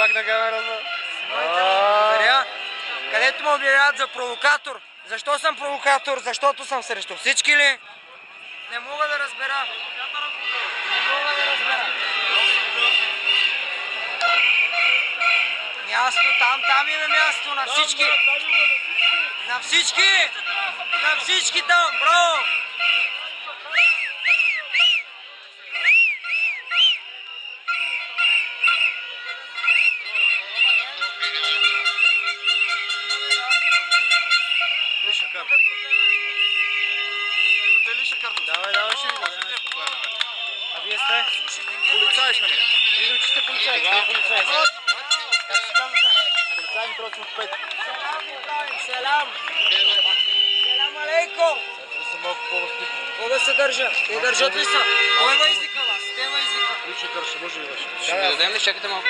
пак на камерата. Благодаря. Където ме обявяват за провокатор. Защо съм провокатор? Защото съм срещу всички ли? Не мога да разбера. Не мога да разбера. Място там има място на всички. На всички! На всички там, браво! Лична карта. Имате лична карта? Давай, ще ви дадем. А вие сте? Полицаи сме ние. Виждам, че сте полицаи. Вие полицаи. Как се казвате? Полицаи Митроцин 5. Селам! Селам алейкум! Сега съм малко по-възпитан. Какво да се държа? Те държат ли са? Кой ме извика вас? Те ме извика. Лична карта ще може ли беше? Ще ви дадем ли? Чакайте малко.